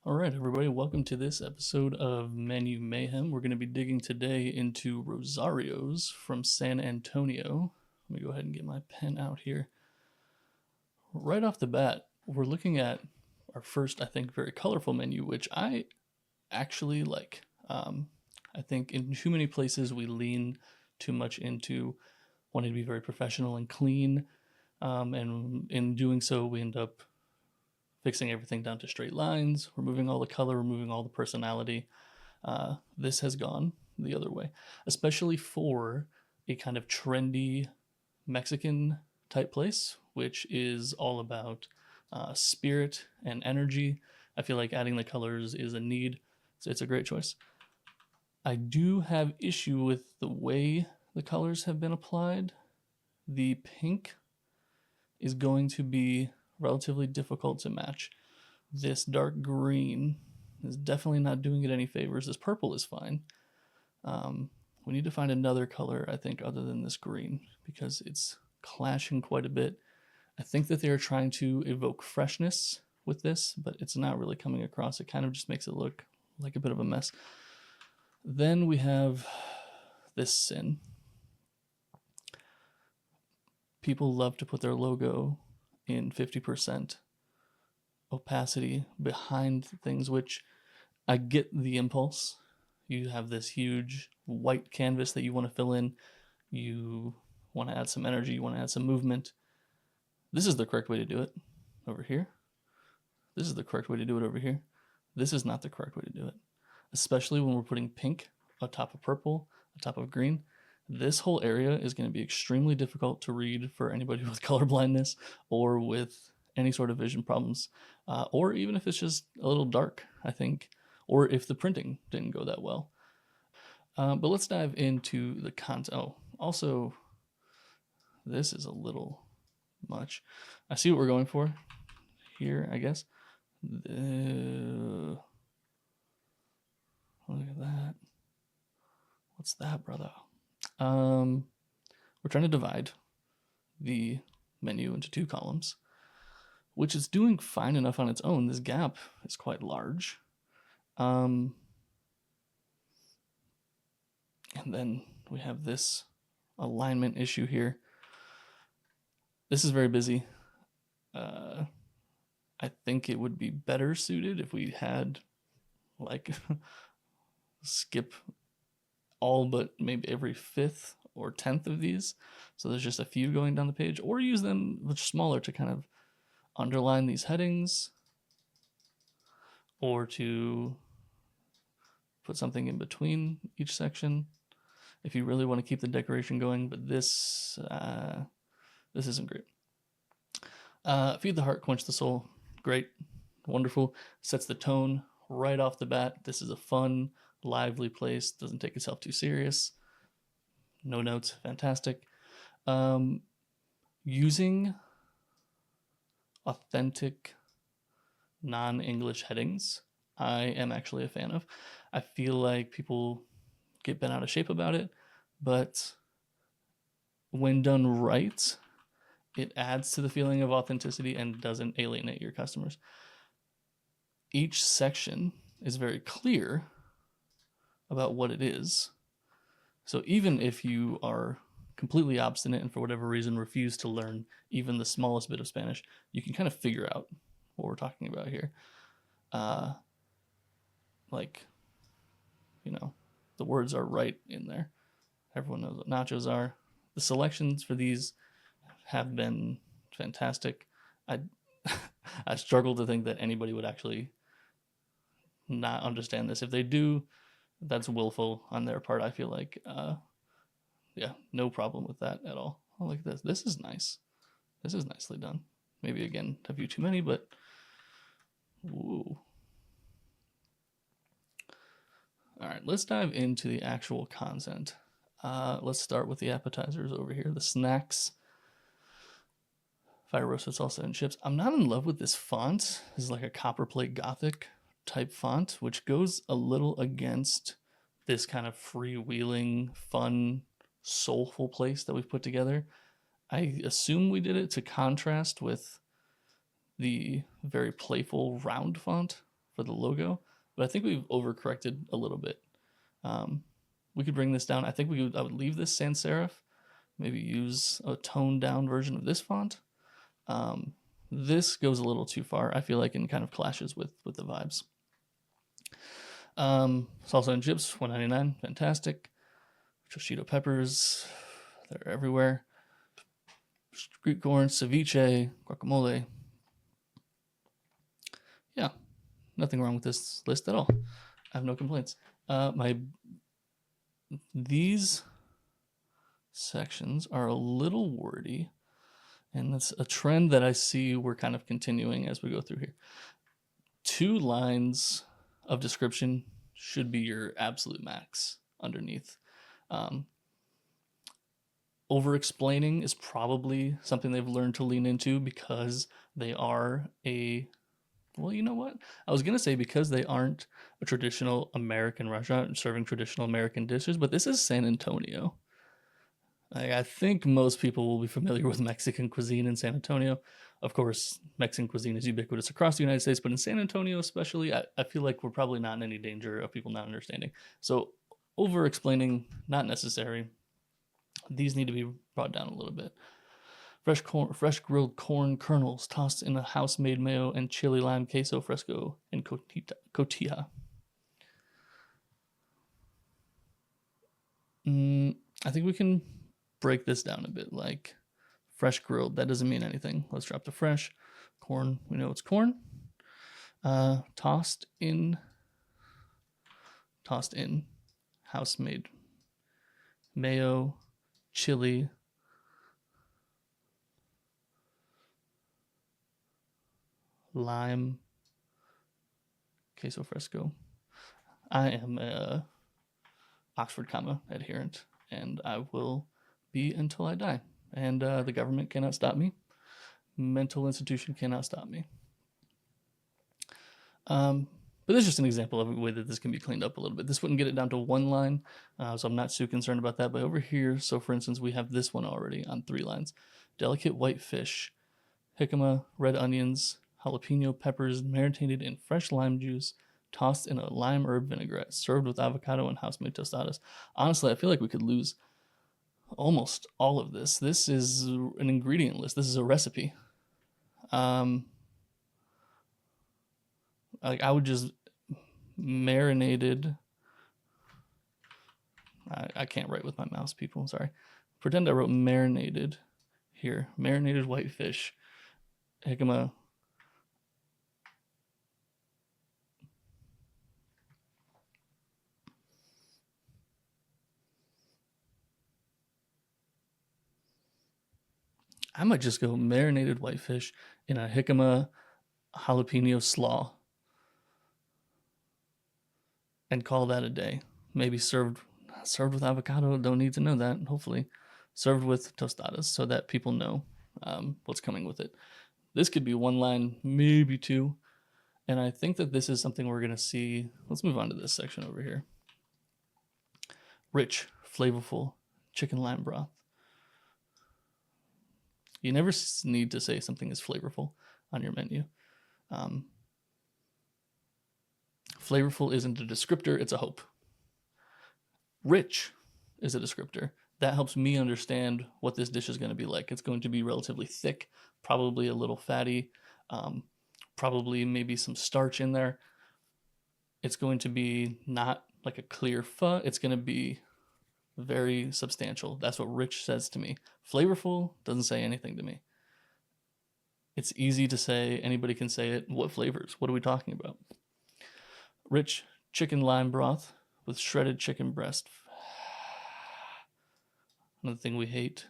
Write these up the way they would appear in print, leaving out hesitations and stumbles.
All right, everybody, welcome to this episode of Menu Mayhem. We're going to be digging today into Rosarios from San Antonio. Let me go ahead and get my pen out here. Right off the bat, we're looking at our first, I think, very colorful menu, which I actually like. I think in too many places we lean too much into wanting to be very professional and clean, and in doing so, we end up fixing everything down to straight lines, removing all the color, removing all the personality. This has gone the other way, especially for a kind of trendy Mexican type place, which is all about spirit and energy. I feel like adding the colors is a need, so it's a great choice. I do have issue with the way the colors have been applied. The pink is going to be relatively difficult to match. This dark green is definitely not doing it any favors. This purple is fine. We need to find another color, I think, other than this green, because it's clashing quite a bit. I think that they're trying to evoke freshness with this, but it's not really coming across. It kind of just makes it look like a bit of a mess. Then we have this sin. People love to put their logo in 50% opacity behind things, which I get the impulse. You have this huge white canvas that you want to fill in. You want to add some energy. You want to add some movement. This is the correct way to do it over here. This is the correct way to do it over here. This is not the correct way to do it, especially when we're putting pink on top of purple, on top of green. This whole area is going to be extremely difficult to read for anybody with color blindness or with any sort of vision problems, or even if it's just a little dark, I think, or if the printing didn't go that well. But let's dive into the content. Oh, also, this is a little much. I see what we're going for here, I guess. Look at that. What's that, brother? We're trying to divide the menu into two columns, which is doing fine enough on its own. This gap is quite large. And then we have this alignment issue here. This is very busy. I think it would be better suited if we had like skip all but maybe every 5th or 10th of these. So there's just a few going down the page, or use them much smaller to kind of underline these headings, or to put something in between each section if you really want to keep the decoration going. But this isn't great. Feed the heart, quench the soul. Great, wonderful. Sets the tone right off the bat. This is a fun, lively place. Doesn't take itself too serious. No notes, fantastic. Using authentic non-English headings, I am actually a fan of. I feel like people get bent out of shape about it, but when done right, it adds to the feeling of authenticity and doesn't alienate your customers. Each section is very clear about what it is. So even if you are completely obstinate and for whatever reason refuse to learn even the smallest bit of Spanish, you can kind of figure out what we're talking about here. The words are right in there. Everyone knows what nachos are. The selections for these have been fantastic. I struggle to think that anybody would actually not understand this. If they do, that's willful on their part. I feel like, no problem with that at all. Oh, look at this. This is nice. This is nicely done. Maybe, again, a few too many, but ooh. All right, let's dive into the actual content. Let's start with the appetizers over here, the snacks. Fire roasted salsa and chips. I'm not in love with this font. This is like a copperplate Gothic type font, which goes a little against this kind of freewheeling, fun, soulful place that we've put together. I assume we did it to contrast with the very playful round font for the logo, but I think we've overcorrected a little bit. We could bring this down. I think I would leave this sans serif, maybe use a toned down version of this font. This goes a little too far, I feel like, and kind of clashes with the vibes. Salsa and chips, $1.99, fantastic. Chorchito peppers, they're everywhere. Street corn, ceviche, guacamole. Yeah, nothing wrong with this list at all. I have no complaints. These sections are a little wordy, and that's a trend that I see we're kind of continuing as we go through here. 2 lines of description should be your absolute max underneath. Over-explaining is probably something they've learned to lean into because they are well, you know what? I was going to say because they aren't a traditional American restaurant serving traditional American dishes, but this is San Antonio. I think most people will be familiar with Mexican cuisine in San Antonio. Of course, Mexican cuisine is ubiquitous across the United States, but in San Antonio especially, I feel like we're probably not in any danger of people not understanding. So over-explaining, not necessary. These need to be brought down a little bit. Fresh grilled corn kernels tossed in a house-made mayo and chili lime queso fresco and cotija. I think we can break this down a bit. Like fresh grilled, that doesn't mean anything. Let's drop the fresh. Corn, we know it's corn. Tossed in house-made mayo, chili, lime, queso fresco. I am a Oxford comma adherent, and I will be until I die. And the government cannot stop me. Mental institution cannot stop me. But this is just an example of a way that this can be cleaned up a little bit. This wouldn't get it down to 1 line, so I'm not too concerned about that. But over here, so for instance, we have this one already on 3 lines. Delicate white fish, jicama, red onions, jalapeno peppers marinated in fresh lime juice, tossed in a lime herb vinaigrette, served with avocado and house-made tostadas. Honestly, I feel like we could lose almost all of this. This is an ingredient list. This is a recipe. I would just marinated. I can't write with my mouse, people. Sorry. Pretend I wrote marinated here. Marinated white fish, jicama. I might just go marinated whitefish in a jicama jalapeno slaw and call that a day. Maybe served with avocado. Don't need to know that. Hopefully, served with tostadas so that people know what's coming with it. This could be 1 line, maybe 2, and I think that this is something we're gonna see. Let's move on to this section over here. Rich, flavorful chicken lime broth. You never need to say something is flavorful on your menu. Flavorful isn't a descriptor, it's a hope. Rich is a descriptor. That helps me understand what this dish is going to be like. It's going to be relatively thick, probably a little fatty, probably maybe some starch in there. It's going to be not like a clear pho. It's going to be very substantial. That's what rich says to me. Flavorful doesn't say anything to me. It's easy to say. Anybody can say it. What flavors? What are we talking about? Rich chicken lime broth with shredded chicken breast. Another thing we hate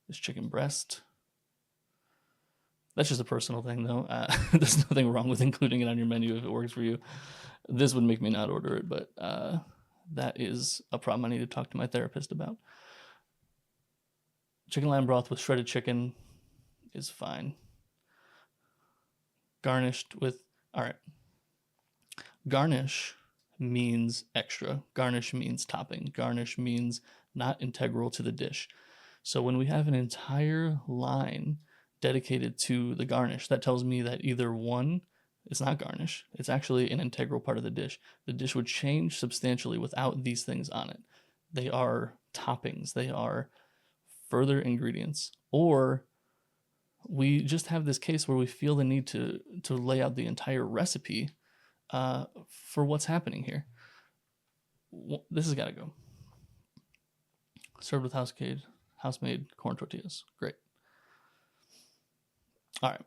is chicken breast. That's just a personal thing, though. There's nothing wrong with including it on your menu if it works for you. This would make me not order it, but that is a problem I need to talk to my therapist about. Chicken lime broth with shredded chicken is fine. Garnished with, all right. Garnish means extra. Garnish means topping. Garnish means not integral to the dish. So when we have an entire line dedicated to the garnish, that tells me that either 1, It's not garnish. It's actually an integral part of the dish. The dish would change substantially without these things on it. They are toppings. They are further ingredients. Or we just have this case where we feel the need to lay out the entire recipe for what's happening here. This has got to go. Served with house-made corn tortillas. Great. All right.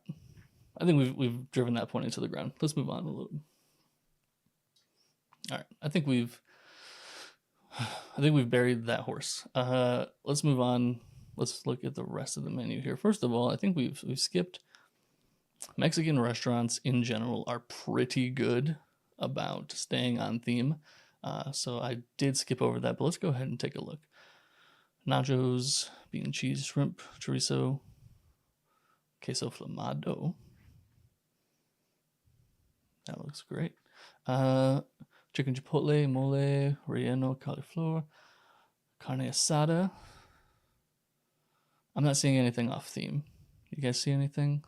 I think we've driven that point into the ground. Let's move on a little. All right. I think we've buried that horse. Let's move on. Let's look at the rest of the menu here. First of all, I think we've skipped. Mexican restaurants in general are pretty good about staying on theme. So I did skip over that, but let's go ahead and take a look. Nachos, bean cheese, shrimp, chorizo, queso flamado. That looks great. Chicken chipotle, mole, relleno, cauliflower, carne asada. I'm not seeing anything off theme. You guys see anything?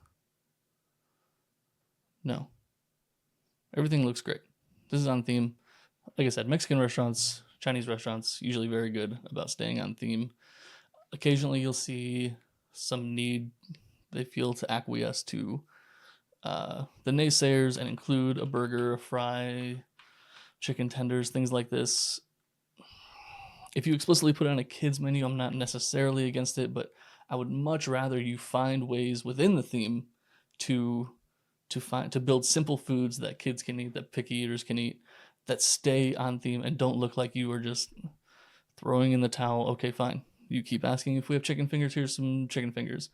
No. Everything looks great. This is on theme. Like I said, Mexican restaurants, Chinese restaurants, usually very good about staying on theme. Occasionally you'll see some need they feel to acquiesce to the naysayers and include a burger, a fry, chicken tenders, things like this. If you explicitly put it on a kid's menu, I'm not necessarily against it, but I would much rather you find ways within the theme to build simple foods that kids can eat, that picky eaters can eat, that stay on theme and don't look like you are just throwing in the towel. Okay, fine. You keep asking if we have chicken fingers, here's some chicken fingers.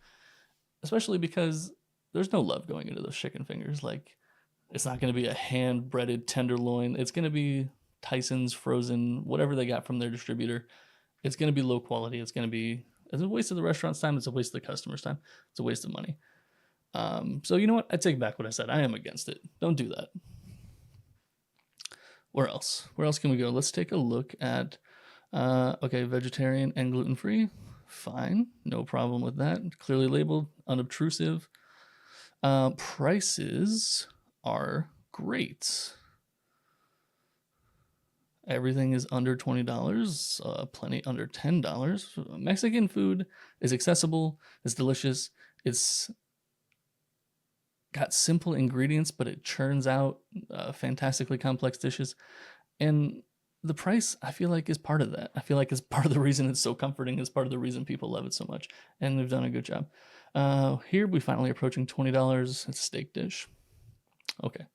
Especially because there's no love going into those chicken fingers. Like, it's not going to be a hand-breaded tenderloin. It's going to be Tyson's frozen, whatever they got from their distributor. It's going to be low quality. It's a waste of the restaurant's time. It's a waste of the customer's time. It's a waste of money. So you know what? I take back what I said. I am against it. Don't do that. Where else? Where else can we go? Let's take a look at, okay, vegetarian and gluten-free. Fine. No problem with that. Clearly labeled, unobtrusive. Prices are great. Everything is under $20, plenty under $10. Mexican food is accessible, it's delicious, it's got simple ingredients, but it churns out fantastically complex dishes. And the price, I feel like, is part of that. I feel like it's part of the reason it's so comforting, it's part of the reason people love it so much. And they've done a good job. Here we finally approaching $20. It's a steak dish. Okay.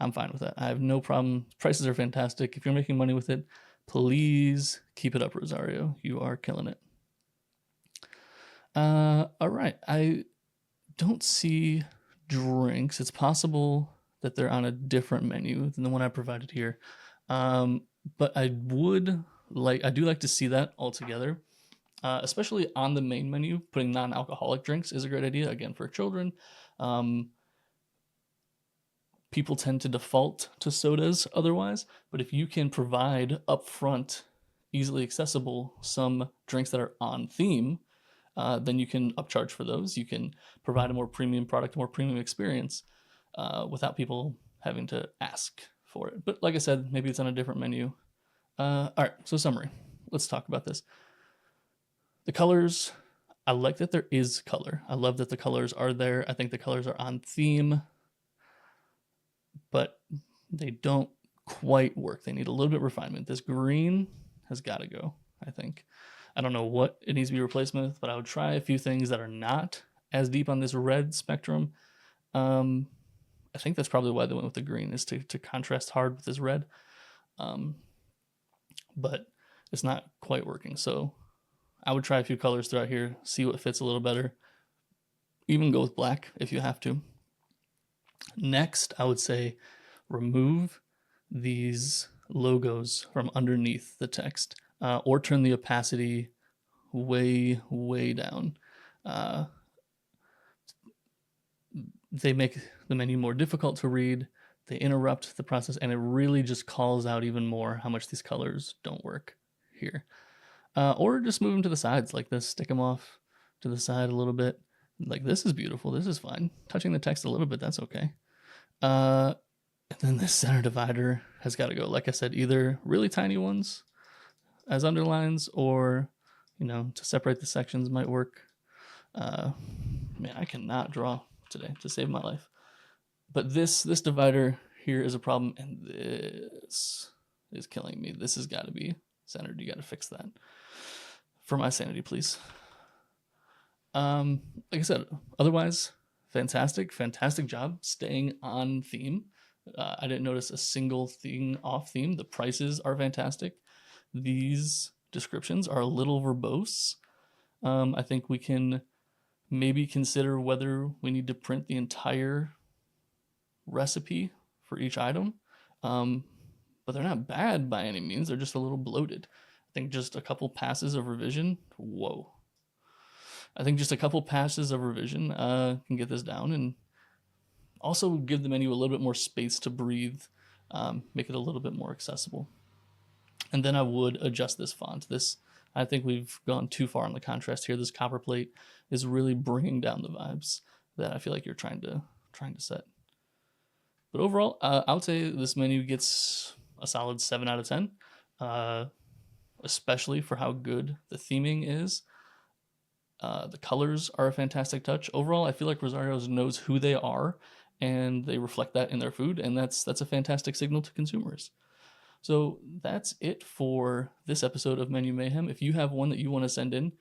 I'm fine with that. I have no problem. Prices are fantastic. If you're making money with it, please keep it up, Rosario. You are killing it. All right. I don't see drinks. It's possible that they're on a different menu than the one I provided here. But I do like to see that altogether. Especially on the main menu, putting non-alcoholic drinks is a great idea. Again, for children. People tend to default to sodas otherwise, but if you can provide upfront, easily accessible, some drinks that are on theme, then you can upcharge for those. You can provide a more premium product, a more premium experience without people having to ask for it. But like I said, maybe it's on a different menu. All right, so summary. Let's talk about this. The colors, I like that there is color. I love that the colors are there. I think the colors are on theme, but they don't quite work. They need a little bit of refinement. This green has got to go, I think. I don't know what it needs to be replaced with, but I would try a few things that are not as deep on this red spectrum. I think that's probably why they went with the green, is to contrast hard with this red. But it's not quite working. So I would try a few colors throughout here, see what fits a little better. Even go with black if you have to. Next, I would say remove these logos from underneath the text, or turn the opacity way, way down. They make the menu more difficult to read. They interrupt the process, and it really just calls out even more how much these colors don't work here. Or just move them to the sides like this. Stick them off to the side a little bit. Like, this is beautiful. This is fine. Touching the text a little bit, that's okay. And then this center divider has got to go. Like I said, either really tiny ones as underlines, or, to separate the sections might work. Man, I cannot draw today to save my life. But this divider here is a problem, and this is killing me. This has got to be centered. You got to fix that for my sanity, please. Like I said, otherwise, fantastic job staying on theme. I didn't notice a single thing off theme. The prices are fantastic. These descriptions are a little verbose. I think we can maybe consider whether we need to print the entire recipe for each item. But they're not bad by any means. They're just a little bloated. I think just a couple passes of revision. Whoa. I think just a couple passes of revision can get this down, and also give the menu a little bit more space to breathe, make it a little bit more accessible. And then I would adjust this font. I think we've gone too far on the contrast here. This copper plate is really bringing down the vibes that I feel like you're trying to set. But overall, I would say this menu gets a solid 7 out of 10, especially for how good the theming is. The colors are a fantastic touch. Overall, I feel like Rosario's knows who they are, and they reflect that in their food, and that's a fantastic signal to consumers. So that's it for this episode of Menu Mayhem. If you have one that you want to send in,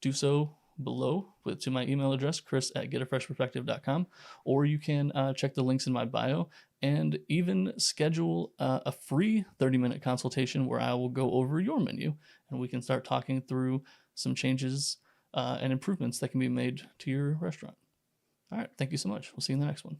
do so below to my email address, chris@getafreshperspective.com, or you can check the links in my bio and even schedule a free 30-minute consultation where I will go over your menu and we can start talking through some changes and improvements that can be made to your restaurant. All right, thank you so much. We'll see you in the next one.